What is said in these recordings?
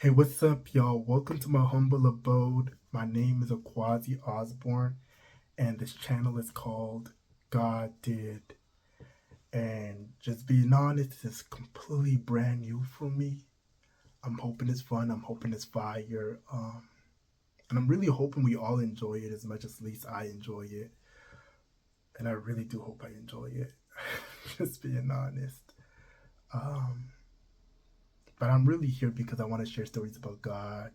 Hey, what's up, y'all? Welcome to my humble abode. My name is Aquazi Osborne, and this channel is called God Did. And just being honest, this is completely brand new for me. I'm hoping it's fun. I'm hoping it's fire. And I'm really hoping we all enjoy it as much as at least I enjoy it. And I really do hope I enjoy it. Just being honest. Um, but I'm really here because I want to share stories about God,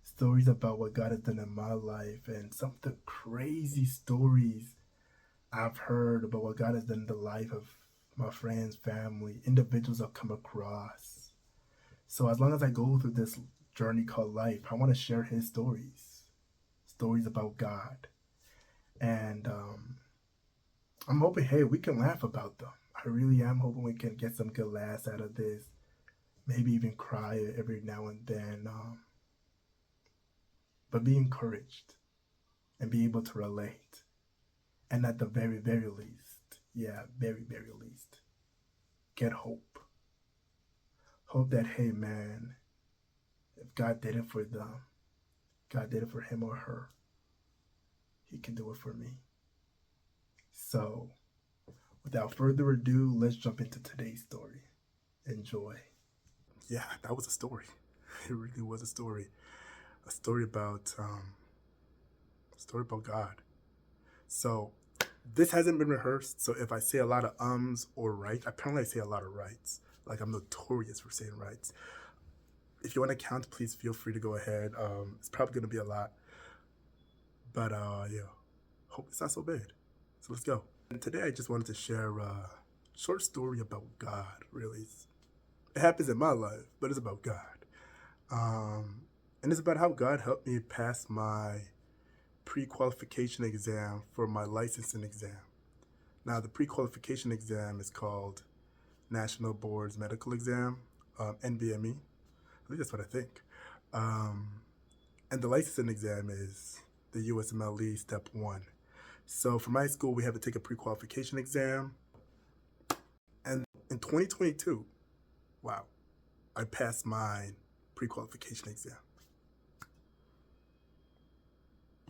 stories about what God has done in my life, and some of the crazy stories I've heard about what God has done in the life of my friends, family, individuals I've come across. So as long as I go through this journey called life, I want to share His stories, stories about God, and I'm hoping, hey, we can laugh about them. I really am hoping we can get some good laughs out of this. Maybe even cry every now and then, but be encouraged and be able to relate. And at the very, very least, yeah, very, very least, get hope. Hope that, hey, man, if God did it for them, God did it for him or her, He can do it for me. So, without further ado, let's jump into today's story. Enjoy. Yeah, that was a story. It really was a story. A story about God. So, this hasn't been rehearsed. So if I say a lot of ums or rights, apparently I say a lot of rights. Like I'm notorious for saying rights. If you want to count, please feel free to go ahead. It's probably going to be a lot. But yeah, hope it's not so bad. So let's go. And today I just wanted to share a short story about God, really. It happens in my life, but it's about God. And it's about how God helped me pass my pre-qualification exam for my licensing exam. Now, the pre-qualification exam is called National Board's Medical Exam, NBME. At least that's what I think. And the licensing exam is the USMLE Step 1. So for my school, we have to take a pre-qualification exam. And in 2022, wow, I passed my pre-qualification exam.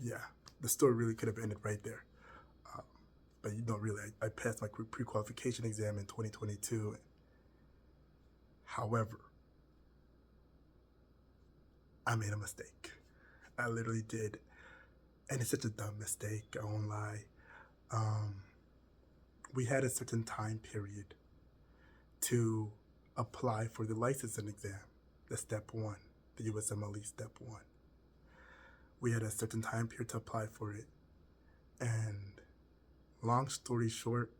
Yeah, the story really could have ended right there. But you know, really, I passed my pre-qualification exam in 2022. However, I made a mistake. I literally did. And it's such a dumb mistake, I won't lie. We had a certain time period to apply for the licensing exam, the Step 1, the USMLE Step 1. We had a certain time period to apply for it. And long story short,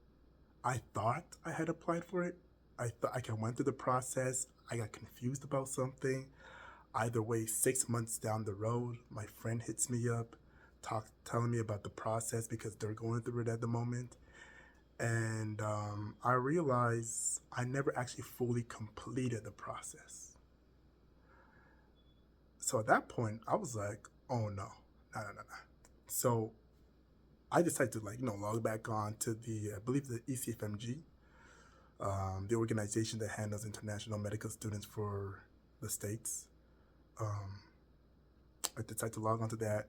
I thought I had applied for it. I thought I went through the process. I got confused about something. Either way, 6 months down the road, my friend hits me up, telling me about the process because they're going through it at the moment. And I realized I never actually fully completed the process. So at that point, I was like, oh no. So I decided to log back on to I believe the ECFMG, the organization that handles international medical students for the States. I decided to log onto that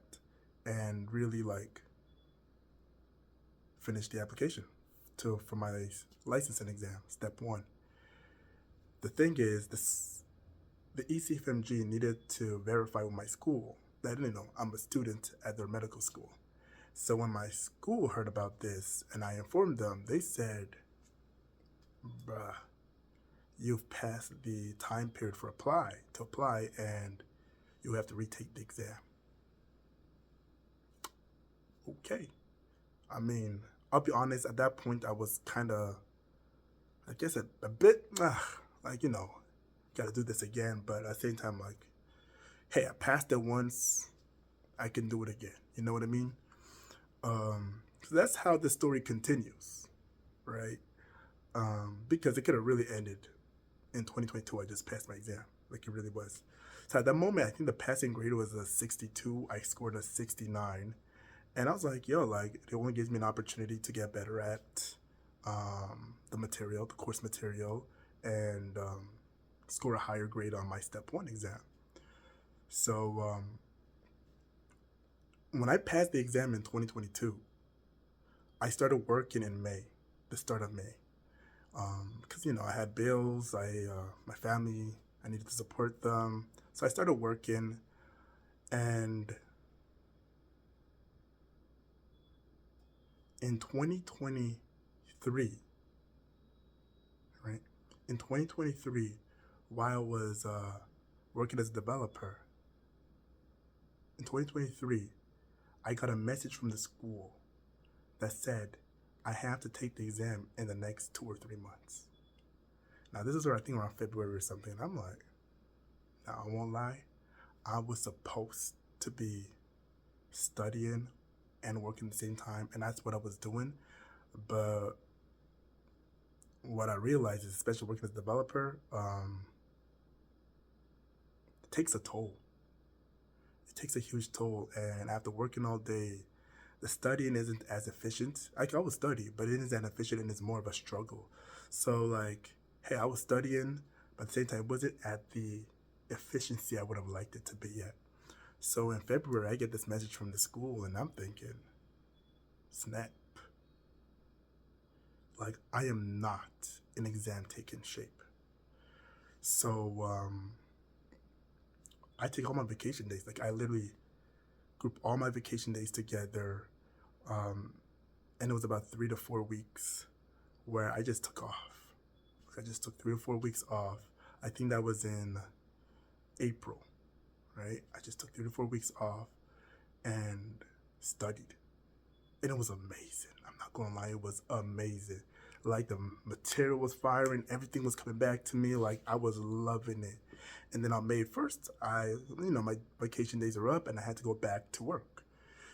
and really finish the application for my licensing exam, Step 1. The thing is, the ECFMG needed to verify with my school that, I'm a student at their medical school. So when my school heard about this and I informed them, they said, bruh, you've passed the time period to apply, and you have to retake the exam. Okay. I mean, I'll be honest, at that point I was kind of, I guess a bit, gotta do this again, but at the same time, hey, I passed it once, I can do it again. You know what I mean? So that's how the story continues, right? Because it could have really ended in 2022. I just passed my exam, like it really was. So at that moment, I think the passing grade was a 62. I scored a 69. And I was like, yo, it only gives me an opportunity to get better at the course material, and score a higher grade on my Step 1 exam. So when I passed the exam in 2022, I started working in May, the start of May, because I had bills, my family, I needed to support them, so I started working, and in 2023, right? In 2023, while I was working as a developer, in 2023, I got a message from the school that said I have to take the exam in the next 2 or 3 months. Now, this is I think around February or something. I'm like, now I won't lie, I was supposed to be studying and working at the same time, and that's what I was doing. But what I realized is, especially working as a developer, it takes a toll. It takes a huge toll, and after working all day, the studying isn't as efficient. I can always study, but it isn't as efficient, and it's more of a struggle. So, hey, I was studying, but at the same time, it wasn't at the efficiency I would have liked it to be at. So in February, I get this message from the school, and I'm thinking, snap. Like, I am not in exam taking shape. So I take all my vacation days. Like, I literally group all my vacation days together, and it was about 3 to 4 weeks where I just took off. I just took 3 to 4 weeks off. I think that was in April, right? I just took 3 to 4 weeks off and studied. And it was amazing. I'm not gonna lie, it was amazing. Like, the material was firing, everything was coming back to me. Like, I was loving it. And then on May 1st, my vacation days are up and I had to go back to work.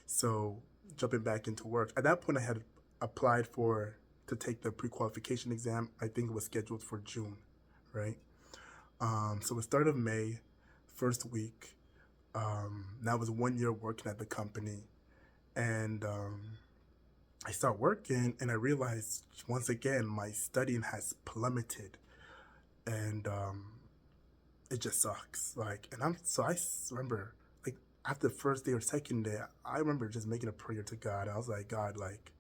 So jumping back into work. At that point, I had applied to take the pre-qualification exam. I think it was scheduled for June, right? So the start of May, first week, that was 1 year working at the company. And I start working and I realized once again my studying has plummeted, and it just sucks. I remember, like, after the first day or second day, I remember just making a prayer to God. I was like, God, like,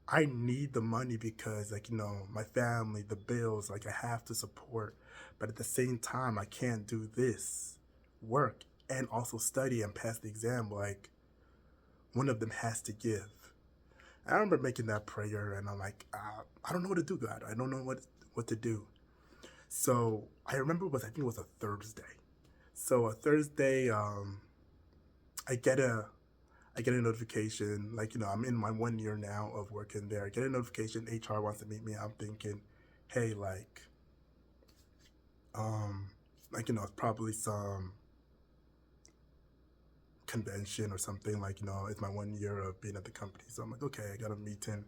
I need the money because, like, my family, the bills, like, I have to support, but at the same time I can't do this work and also study and pass the exam. Like, one of them has to give. I remember making that prayer, and I'm like, I don't know what to do, God. I don't know what to do. So I remember I think it was a Thursday. So a Thursday, I get a notification. Like, I'm in my 1 year now of working there. I get a notification. HR wants to meet me. I'm thinking, hey, it's probably some convention or something. Like, it's my 1 year of being at the company. So I'm like, okay, I got a meeting.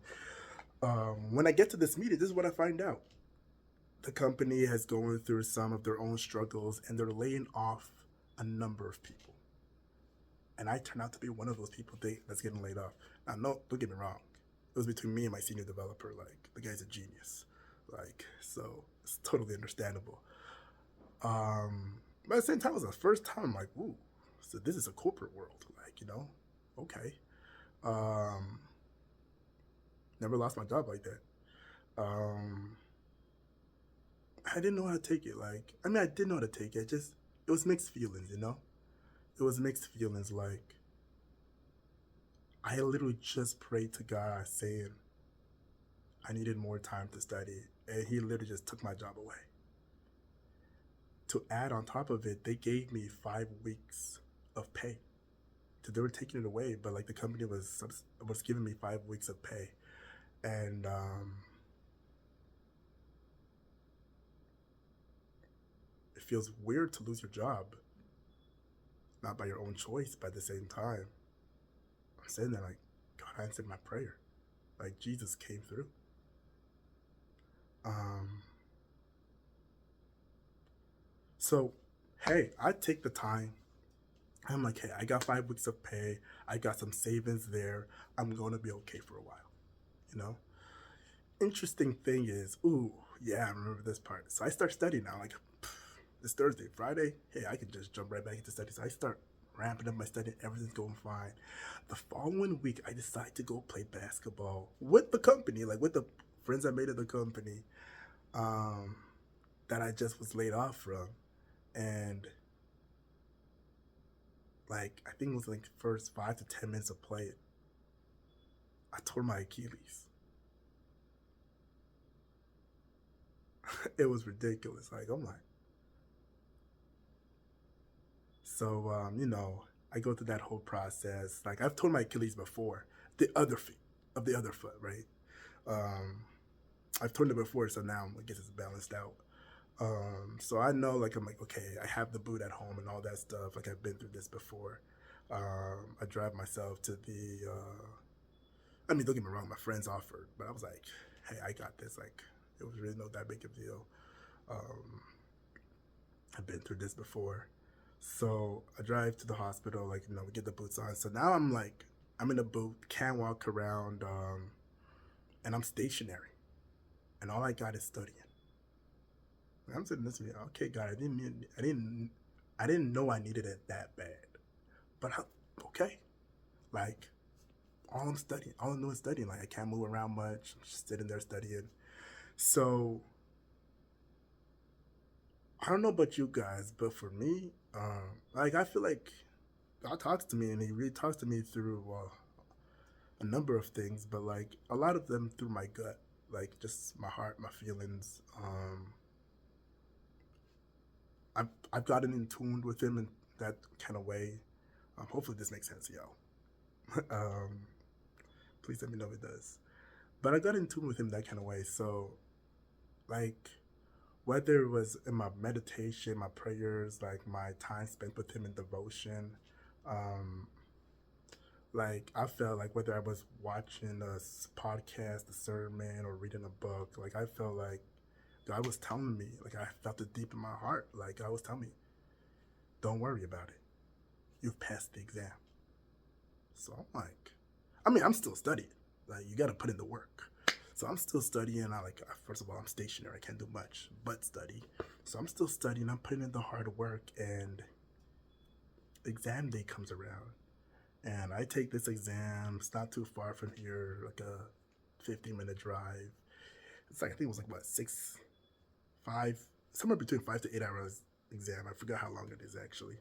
When I get to this meeting, this is what I find out. The company has going through some of their own struggles, and they're laying off a number of people. And I turn out to be one of those people that's getting laid off. Now, no, don't get me wrong. It was between me and my senior developer. Like, the guy's a genius. Like, so it's totally understandable. But at the same time, it was the first time I'm like, ooh, so this is a corporate world. Like, okay. Never lost my job like that. I didn't know how to take it. Like, I did know how to take it. It was mixed feelings, It was mixed feelings. Like, I literally just prayed to God saying I needed more time to study, and He literally just took my job away. To add on top of it, they gave me 5 weeks of pay. So they were taking it away, but like the company was giving me 5 weeks of pay, and it feels weird to lose your job, not by your own choice, but at the same time, I'm sitting there like, God answered my prayer, like Jesus came through. So, hey, I take the time. I'm like, hey, I got 5 weeks of pay. I got some savings there. I'm going to be okay for a while, Interesting thing is, ooh, yeah, I remember this part. So I start studying now. Like, It's Thursday. Friday, hey, I can just jump right back into study. So I start ramping up my study. Everything's going fine. The following week, I decide to go play basketball with the company, like with the friends I made at the company, um, that I just was laid off from. And like, I think it was like the first 5 to 10 minutes of play, I tore my Achilles. It was ridiculous. Like, I'm like, so, I go through that whole process. Like, I've torn my Achilles before, the other feet, of the other foot, right? Um, I've torn it before, so now I guess it's balanced out. So I know, like, I'm like, okay, I have the boot at home and all that stuff. Like, I've been through this before. I drive myself to the, I mean, don't get me wrong, my friends offered, but I was like, hey, I got this. Like, it was really not that big of a deal. Um, I've been through this before. So I drive to the hospital, like, we get the boots on. So now I'm like, I'm in a boot, can't walk around, and I'm stationary. And all I got is studying. I'm sitting this way, okay, God, I didn't know I needed it that bad. But okay, like, all I'm studying, all I'm doing is studying. Like, I can't move around much. I'm just sitting there studying. So I don't know about you guys, but for me, like, I feel like God talks to me, and He really talks to me through a number of things, but like a lot of them through my gut, like just my heart, my feelings. I've gotten in tune with Him in that kind of way. Hopefully, this makes sense, y'all. um, Please let me know if it does. But I got in tune with Him that kind of way. So, like, whether it was in my meditation, my prayers, like my time spent with Him in devotion, um, like, I felt like whether I was watching a podcast, a sermon, or reading a book, like, I felt like God was telling me, like, I felt it deep in my heart. Like, God was telling me, don't worry about it. You've passed the exam. So I'm like, I mean, I'm still studying. Like, you got to put in the work. So I'm still studying. First of all, I'm stationary. I can't do much but study. So I'm still studying. I'm putting in the hard work, and exam day comes around. And I take this exam. It's not too far from here, like a 15-minute drive. It's like, I think it was like, what, 5, somewhere between 5 to 8 hours exam. I forgot how long it is actually.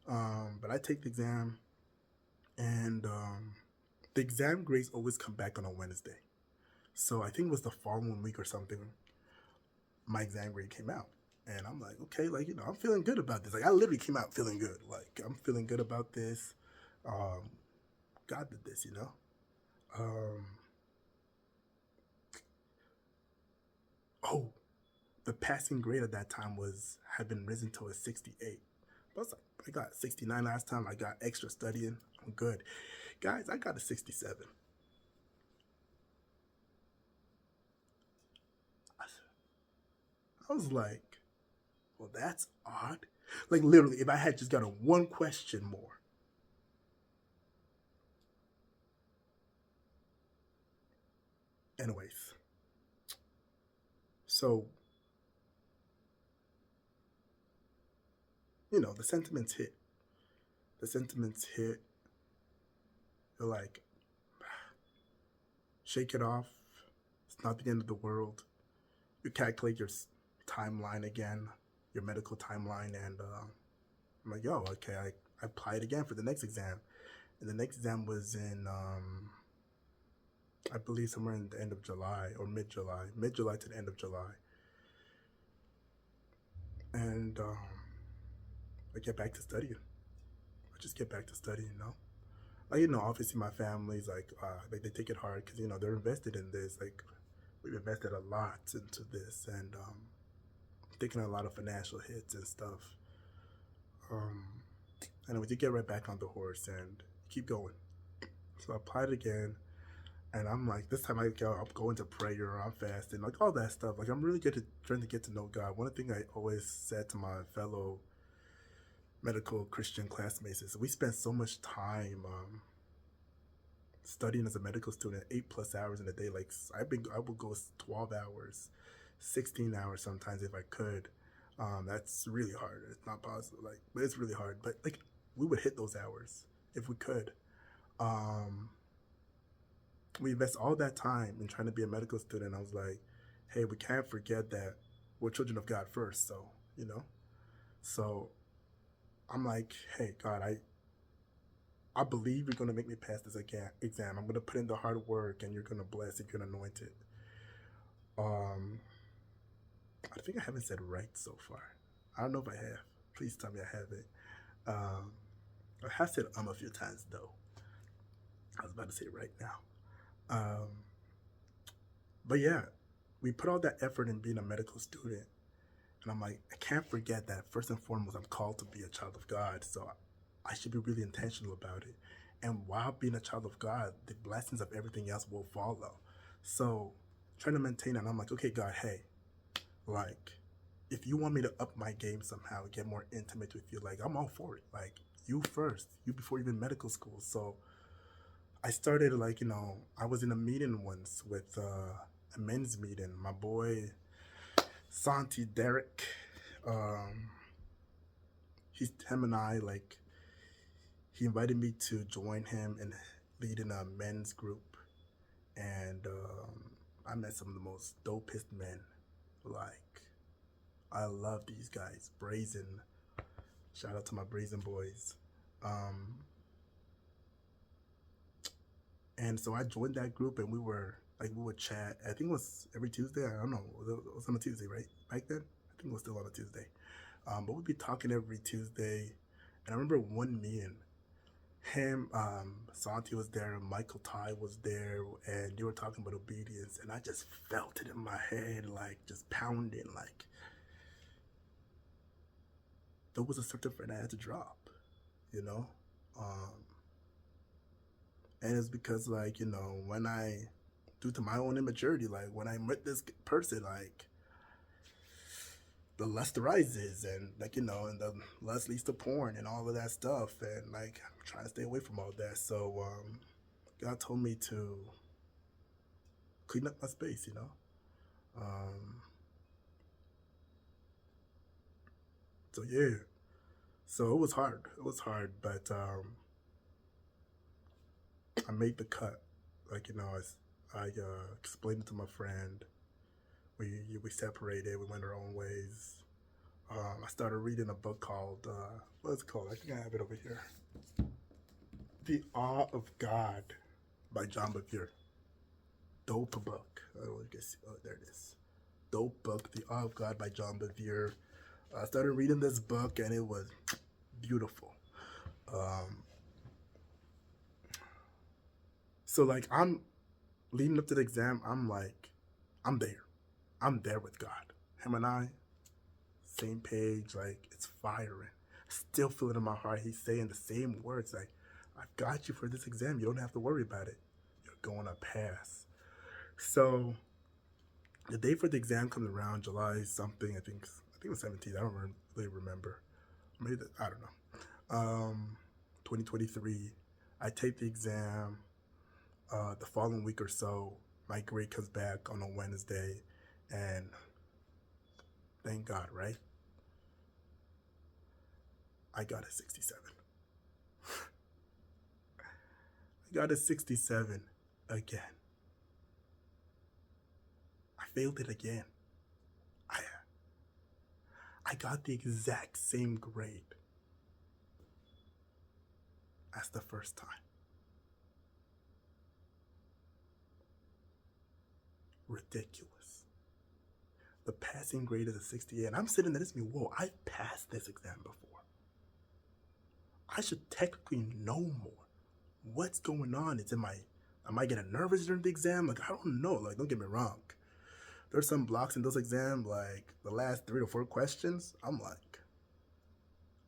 But I take the exam, and the exam grades always come back on a Wednesday. So I think it was the following week or something, my exam grade came out. And I'm like, okay, like, I'm feeling good about this. Like, I literally came out feeling good. Like, I'm feeling good about this. God did this, Um, oh, the passing grade at that time had been risen to a 68. But I was like, I got 69 last time. I got extra studying. I'm good. Guys, I got a 67. I was like, well, that's odd. Like, literally, if I had just gotten one question more. Anyways, so, the sentiments hit. The sentiments hit. You're like, shake it off. It's not the end of the world. You calculate your timeline again, your medical timeline, and I'm like, yo, okay, I applied again for the next exam. And the next exam was in, I believe, somewhere in the end of July or mid-July to the end of July. And I get back to studying. I just get back to studying. Like, obviously my family's like they take it hard because, they're invested in this. Like, we've invested a lot into this, and taking a lot of financial hits and stuff. And we did get right back on the horse and keep going. So I applied again, and I'm like, this time I'm going to prayer, I'm fasting, like all that stuff. Like, I'm really trying to get to know God. One thing I always said to my fellow medical Christian classmates is we spend so much time studying as a medical student, 8+ hours in a day. Like, I would go 12 hours, 16 hours sometimes if I could. That's really hard. It's not possible, like, but it's really hard. But like, we would hit those hours if we could. Um, we invest all that time in trying to be a medical student. I was like, hey, we can't forget that we're children of God first. So, you know, so I'm like, hey, God, I believe you're going to make me pass this exam. I'm going to put in the hard work and you're going to bless it. You're going to anoint it. I think I haven't said right so far. I don't know if I have. Please tell me I haven't. Um, I have said a few times though. I was about to say right now. Um, but yeah, we put all that effort in being a medical student. And I'm like, I can't forget that first and foremost, I'm called to be a child of God. So I should be really intentional about it. And while being a child of God, the blessings of everything else will follow. So trying to maintain it, and I'm like, okay, God, hey, like, if you want me to up my game somehow, get more intimate with you, like, I'm all for it. Like, you first, you before even medical school. So I started, like, I was in a meeting once with a men's meeting. My boy, Santi Derek, um, him and I, like, he invited me to join him in leading a men's group. And I met some of the most dopest men. Like, I love these guys. Brazen. Shout out to my Brazen boys. And so I joined that group, and we would chat. I think it was every Tuesday. I don't know. It was on a Tuesday, right? Back then? I think it was still on a Tuesday. But we'd be talking every Tuesday. And I remember one meeting, him, Santi was there, Michael Ty was there, and they were talking about obedience. And I just felt it in my head, like, just pounding, like, there was a certificate I had to drop, you know? And it's because, like, when due to my own immaturity, like, when I met this person, like, the lust rises, and, like, and the lust leads to porn and all of that stuff, and, like, I'm trying to stay away from all that. So God told me to clean up my space. So yeah, so it was hard. But I made the cut. Like, I explained it to my friend. We separated. We went our own ways. I started reading a book called, what's it called? I think I have it over here. The Awe of God by John Bevere. Dope book. Oh, there it is. Dope book, The Awe of God by John Bevere. I started reading this book, and it was beautiful. So, like, I'm leading up to the exam, I'm like, I'm there. I'm there with God. Him and I, same page, like, it's firing. Still feel it in my heart. He's saying the same words, like, I've got you for this exam. You don't have to worry about it. You're going to pass. So the day for the exam comes around, July something, I think it was 17th. I don't really remember. Maybe, I don't know. 2023. I take the exam. The following week or so, my grade comes back on a Wednesday, and thank God, right? I got a 67. I got a 67 again. I failed it again. I got the exact same grade as the first time. Ridiculous. The passing grade is a 68, and I'm sitting there, this me, whoa, I've passed this exam before. I should technically know more. What's going on? Am I getting nervous during the exam? Like, I don't know. Like, don't get me wrong. There's some blocks in those exams, like the last 3 to 4 questions. I'm like,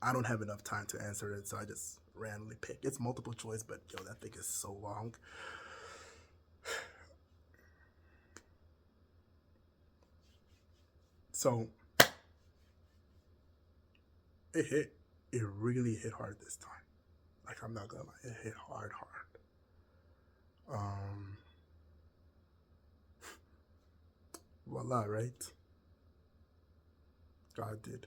I don't have enough time to answer it, so I just randomly pick. It's multiple choice, but yo, that thing is so long. So it really hit hard this time. Like, I'm not gonna lie, it hit hard. Voila, right? God did.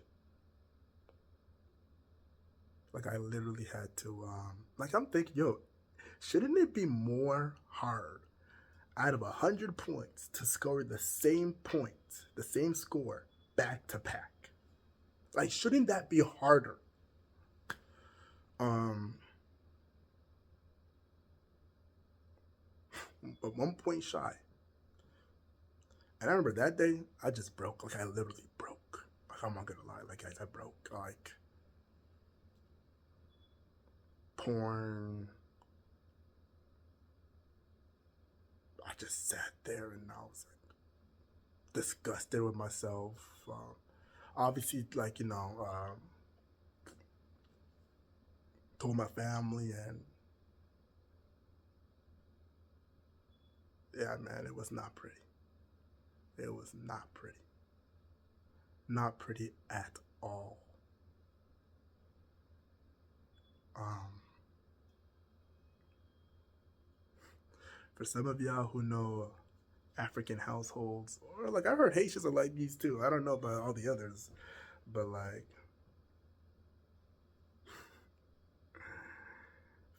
Like I literally had to like I'm thinking, yo, shouldn't it be more hard out of 100 points to score the same points, the same score back to back? Like, shouldn't that be harder? Um, but 1 point shy. And I remember that day, I just broke. Like, I literally broke. Like, I'm not gonna lie. Like, guys, I broke. Like, porn. I just sat there and I was like, disgusted with myself. Obviously, like, told my family, and yeah, man, it was not pretty. It was not pretty. Not pretty at all. Um, for some of y'all who know African households, or like I've heard Haitians are like these too. I don't know about all the others, but like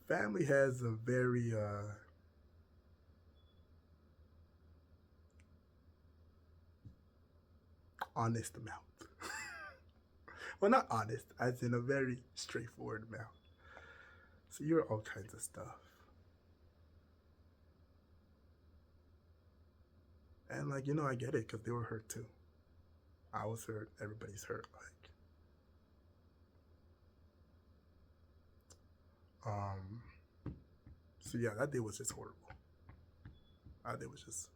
family has a very honest mouth. Well, not honest, as in a very straightforward mouth. So you're all kinds of stuff. And like, I get it because they were hurt too. I was hurt. Everybody's hurt. Um, so yeah, that day was just horrible. That day was just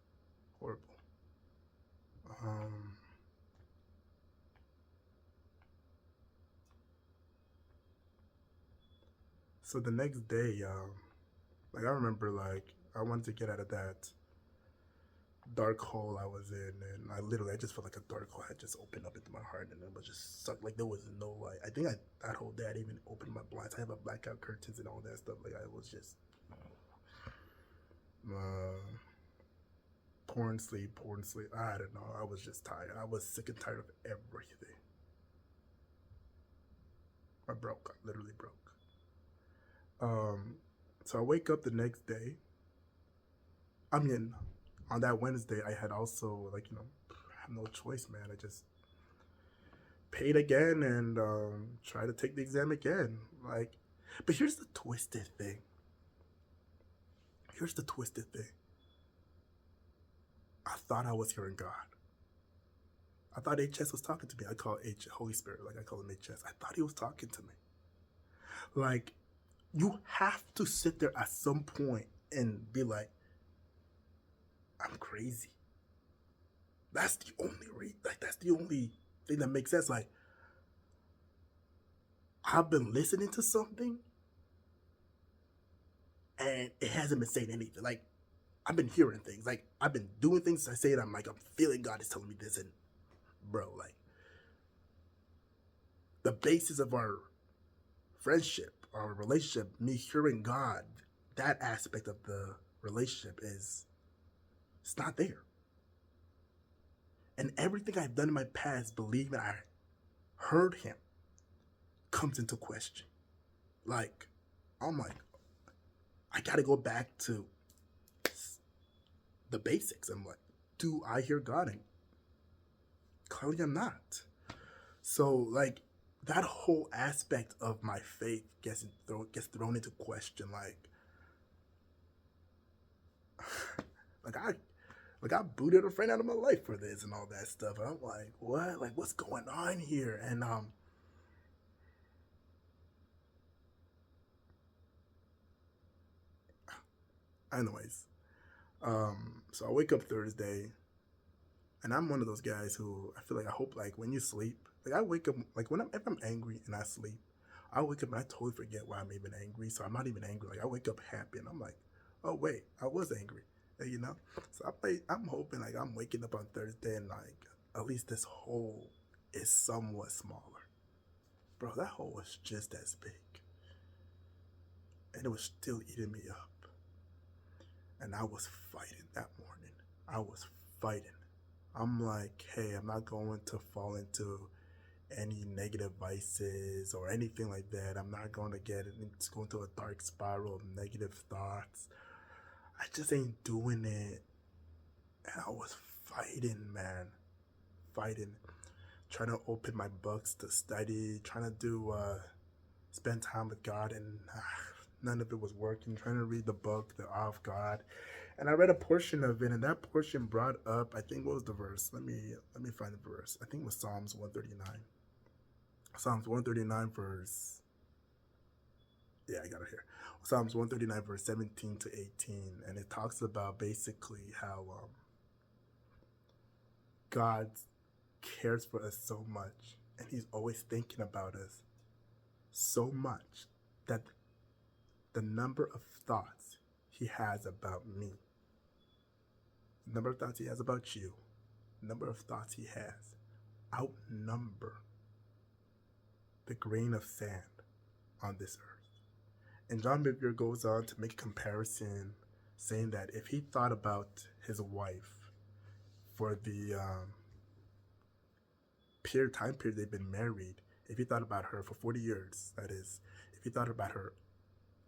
horrible. Um, so the next day, like I remember, like I wanted to get out of that dark hole I was in, and I just felt like a dark hole had just opened up into my heart, and it was just sucked. Like there was no light. I think that whole day I didn't even open my blinds. I have a blackout curtains and all that stuff. Like I was just uh, porn sleep, porn sleep. I don't know. I was just tired. I was sick and tired of everything. I broke. I literally broke. Um, so I wake up the next day. I mean, on that Wednesday, I had also like I have no choice, man. I just paid again and try to take the exam again. Like, but here's the twisted thing. Here's the twisted thing. I thought I was hearing God. I thought HS was talking to me. I call H Holy Spirit, like I call him HS. I thought he was talking to me. Like, you have to sit there at some point and be like, I'm crazy. That's the only that's the only thing that makes sense. Like, I've been listening to something and it hasn't been saying anything. Like, I've been hearing things. Like, I've been doing things. I say it. I'm like, I'm feeling God is telling me this. And, bro, like, the basis of our friendship, our relationship, me hearing God, that aspect of the relationship it's not there. And everything I've done in my past, believing I heard him, comes into question. Like, I'm like, I gotta go back to the basics. I'm like, do I hear God? And clearly I'm not. So, like, that whole aspect of my faith gets thrown into question. Like I booted a friend out of my life for this and all that stuff. And I'm like, what? Like, what's going on here? And anyways, so I wake up Thursday, and I'm one of those guys who I feel like I hope like when you sleep, like I wake up like if I'm angry and I sleep, I wake up and I totally forget why I'm even angry. So I'm not even angry. Like I wake up happy and I'm like, oh wait, I was angry. So I'm hoping like I'm waking up on Thursday and like at least this hole is somewhat smaller. Bro, that hole was just as big. And it was still eating me up. And I was fighting that morning. I was fighting. I'm like, hey, I'm not going to fall into any negative vices or anything like that. I'm not going to go into a dark spiral of negative thoughts. I just ain't doing it. And I was fighting, man. Fighting. Trying to open my books to study, trying to spend time with God, and none of it was working. Trying to read the book, The Awe of God, and I read a portion of it, and that portion brought up, I think, what was the verse? Let me find the verse. I think it was Psalms 139. Psalms 139 verse. Yeah, I got it here. Psalms 139 verse 17 to 18, and it talks about basically how God cares for us so much, and He's always thinking about us so much that the number of thoughts He has about me, the number of thoughts He has about you, the number of thoughts He has outnumber the grain of sand on this earth. And John Bevere goes on to make a comparison, saying that if he thought about his wife for the time period they've been married, if he thought about her for 40 years, that is, if he thought about her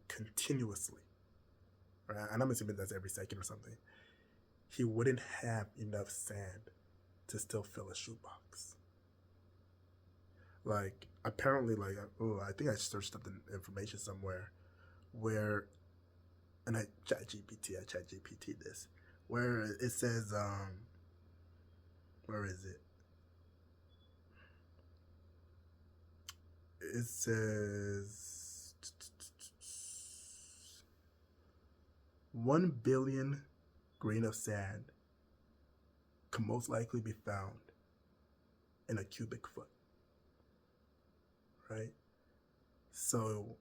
continuously, right, and I'm assuming that's every second or something, he wouldn't have enough sand to still fill a shoebox. Like, apparently, like, I think I searched up the information somewhere where, and I chat GPT this, where it says, where is it? It says 1 billion grain of sand can most likely be found in a cubic foot, right? So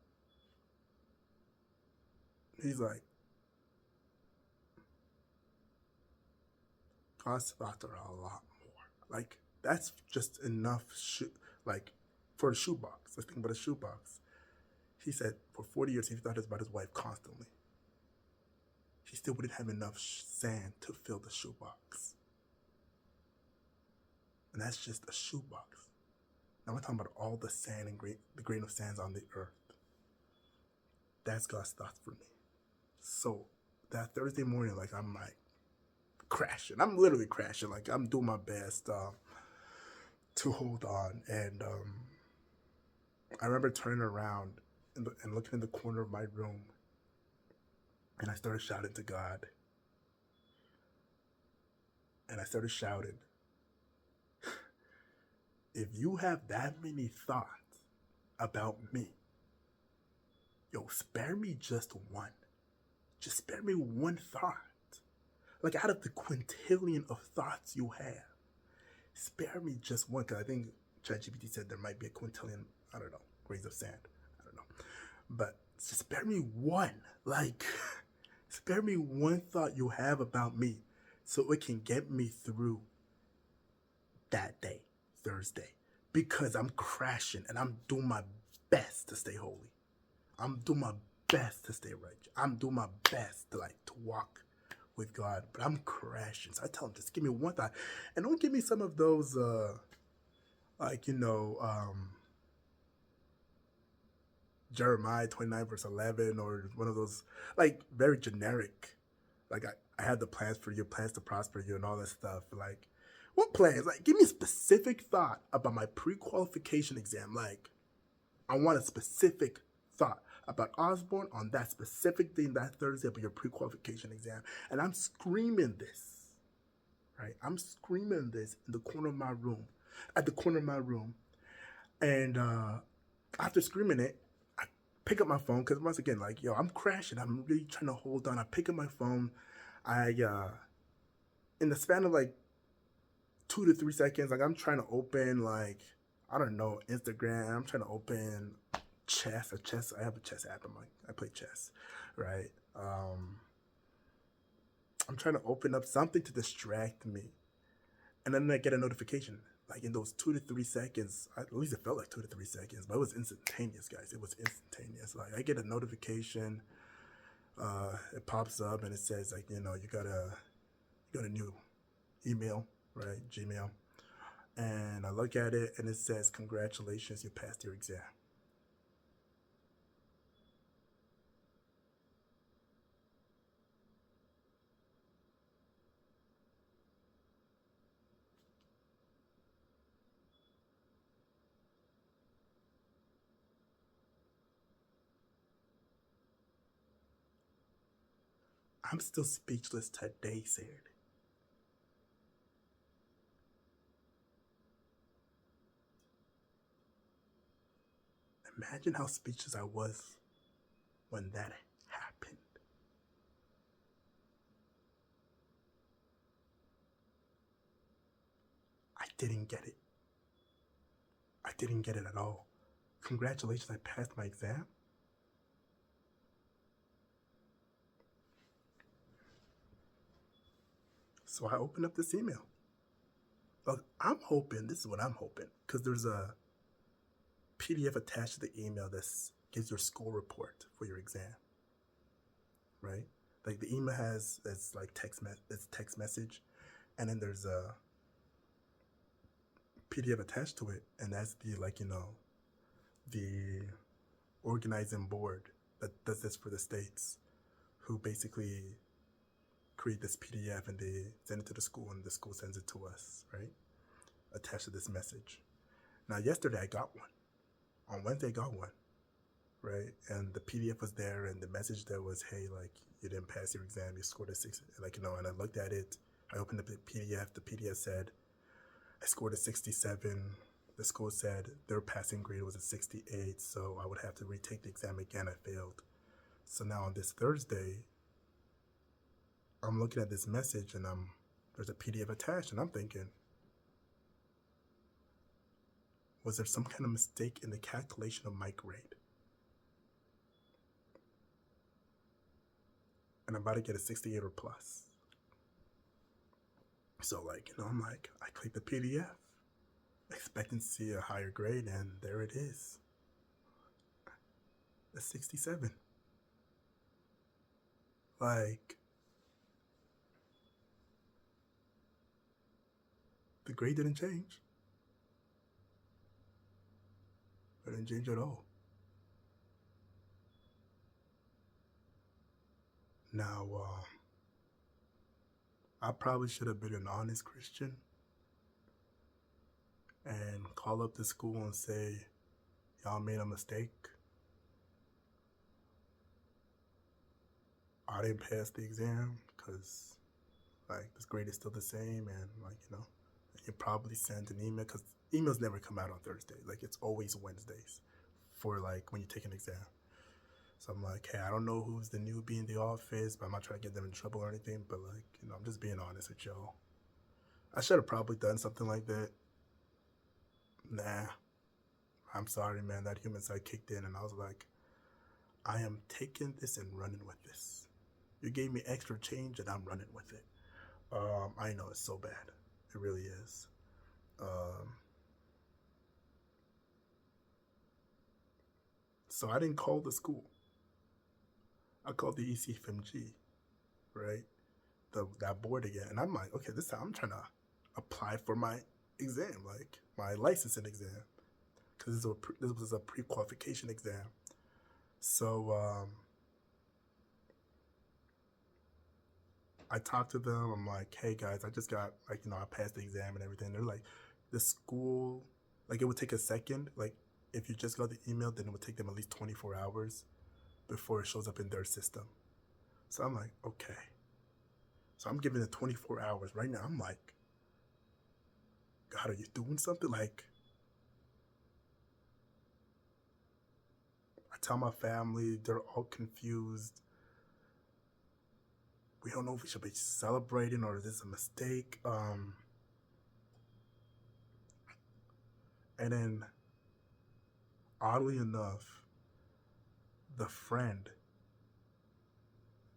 he's like, God's thoughts are a lot more. Like, that's just enough, like, for a shoebox. Let's think about a shoebox. He said for 40 years he thought about his wife constantly. He still wouldn't have enough sand to fill the shoebox. And that's just a shoebox. Now we're talking about all the sand and the grain of sands on the earth. That's God's thoughts for me. So that Thursday morning, like, I'm like crashing. I'm literally crashing. Like, I'm doing my best to hold on. And I remember turning around and looking in the corner of my room, and I started shouting to God. And I started shouting, if you have that many thoughts about me, yo, spare me just one. Just spare me one thought. Like, out of the quintillion of thoughts you have, spare me just one. Because I think ChatGPT said there might be a quintillion, I don't know, grains of sand. I don't know. But just spare me one. Like, spare me one thought you have about me so it can get me through that day, Thursday. Because I'm crashing and I'm doing my best to stay holy. I'm doing my best to stay righteous. I'm doing my best to walk with God, but I'm crashing. So I tell him, just give me one thought, and don't give me some of those Jeremiah 29 verse 11 or one of those like very generic, like I have the plans for you, plans to prosper you and all that stuff. Like, what plans? Like, give me a specific thought about my pre-qualification exam. Like, I want a specific thought about Osborne on that specific thing that Thursday about your pre-qualification exam. And I'm screaming this, right? I'm screaming this in the corner of my room, at the corner of my room. And after screaming it, I pick up my phone because once again, like, yo, I'm crashing. I'm really trying to hold on. I pick up my phone. In the span of like 2 to 3 seconds, like, I'm trying to open, like, I don't know, Instagram. I'm trying to open chess. I have a chess app. I play chess, right? I'm trying to open up something to distract me, and then I get a notification. Like, in those 2 to 3 seconds, at least it felt like 2 to 3 seconds, but it was instantaneous, guys. It was instantaneous. Like, I get a notification. It pops up and it says, like, you got a new email, right? Gmail. And I look at it and it says, "Congratulations, you passed your exam." I'm still speechless today, Sarah. Imagine how speechless I was when that happened. I didn't get it. I didn't get it at all. Congratulations, I passed my exam. So I opened up this email. Look, I'm hoping, this is what I'm hoping, because there's a PDF attached to the email that gives your score report for your exam, right? Like the email has, it's like text message, and then there's a PDF attached to it, and that's the, like, the organizing board that does this for the states, who basically create this PDF and they send it to the school and the school sends it to us, right? Attached to this message. Now, yesterday I got one. On Wednesday I got one, right? And the PDF was there and the message there was, "Hey, like, you didn't pass your exam, you scored a 6, like, and I looked at it, I opened up the PDF said, I scored a 67. The school said their passing grade was a 68, so I would have to retake the exam again. I failed. So now on this Thursday, I'm looking at this message and there's a PDF attached, and I'm thinking, was there some kind of mistake in the calculation of my grade? And I'm about to get a 68 or plus. So, like, I'm like, I click the PDF, expecting to see a higher grade, and there it is. A 67. Like, the grade didn't change. It didn't change at all. Now, I probably should have been an honest Christian and call up the school and say, "Y'all made a mistake. I didn't pass the exam because, like, this grade is still the same," and, like, you probably send an email, because emails never come out on Thursday. Like, it's always Wednesdays for, like, when you take an exam. So I'm like, "Hey, I don't know who's the newbie in the office, but I'm not trying to get them in trouble or anything, but, like, I'm just being honest with y'all. I should have probably done something like that. Nah, I'm sorry, man. That human side kicked in, and I was like, I am taking this and running with this. You gave me extra change, and I'm running with it." I know it's so bad. It really is. So I didn't call the school. I called the ECFMG, right? That board again, and I'm like, okay, this time I'm trying to apply for my exam, like my licensing exam, because this was a pre-qualification exam. So I talked to them. I'm like, "Hey guys, I just got, like, I passed the exam and everything." They're like, the school, like, it would take a second. Like, if you just got the email, then it would take them at least 24 hours before it shows up in their system. So I'm like, okay. So I'm giving it 24 hours right now. I'm like, God, are you doing something? Like, I tell my family, they're all confused. We don't know if we should be celebrating or is this a mistake. And then, oddly enough, the friend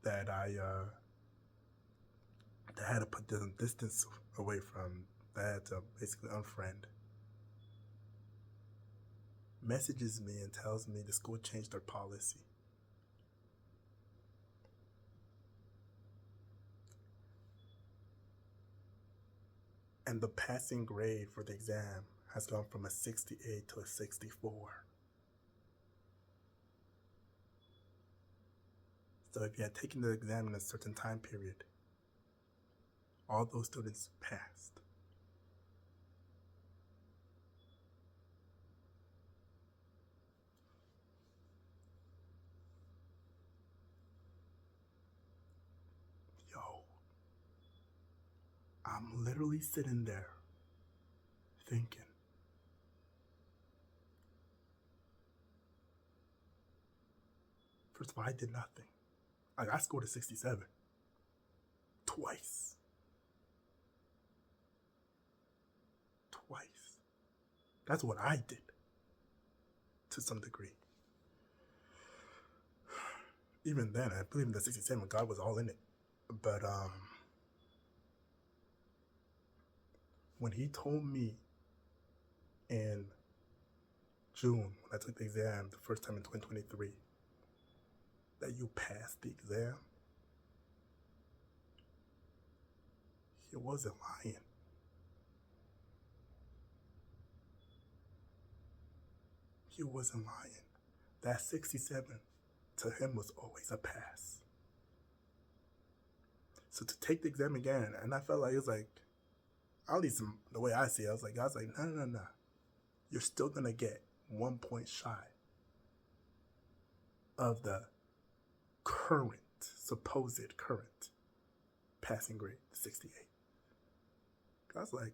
that I that had to put the distance away from, that I had to basically unfriend, messages me and tells me the school changed their policy. And the passing grade for the exam has gone from a 68 to a 64. So if you had taken the exam in a certain time period, all those students passed. Yo, I'm literally sitting there thinking, first of all, I did nothing. I scored a 67 twice. Twice. That's what I did to some degree. Even then, I believe in the 67, God was all in it. But when he told me in June, when I took the exam the first time in 2023, that you passed the exam, he wasn't lying. He wasn't lying. That 67 to him was always a pass. So to take the exam again, and I felt like it was like, at least the way I see it, I was like, no. You're still gonna get 1 point shy of the supposed current passing grade, 68. I was like,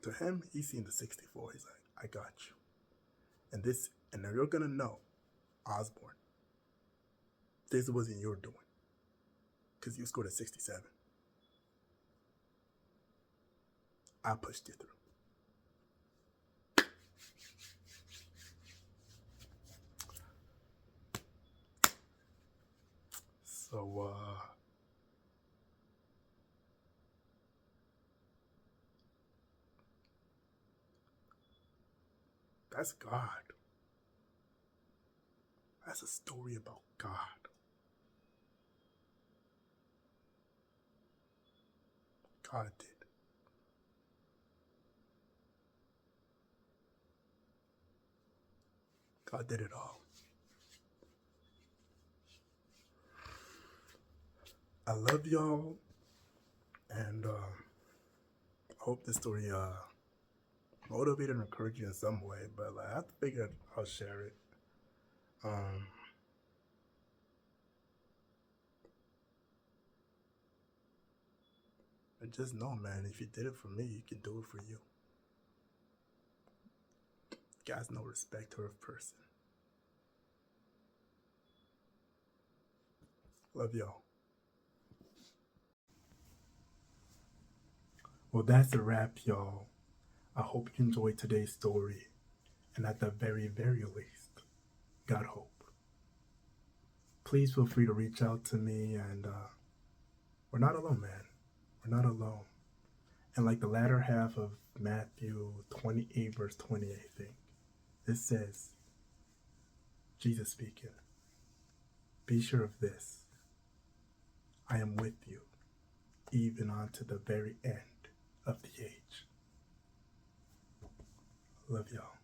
to him, he's seen the 64. He's like, I got you. And now you're gonna know, Osborne, this wasn't your doing, because you scored a 67. I pushed you through. So, that's God. That's a story about God. God did. God did it all. I love y'all, and I hope this story motivated and encouraged you in some way, but I have to figure I'll share it. And just know, man, if you did it for me, you can do it for you. God's no respecter of person. Love y'all. Well, that's a wrap, y'all. I hope you enjoyed today's story. And at the very, very least, got hope. Please feel free to reach out to me, and we're not alone, man. We're not alone. And like the latter half of Matthew 28, verse 20, I think, it says, Jesus speaking, be sure of this, I am with you, even unto the very end of the age. Love y'all.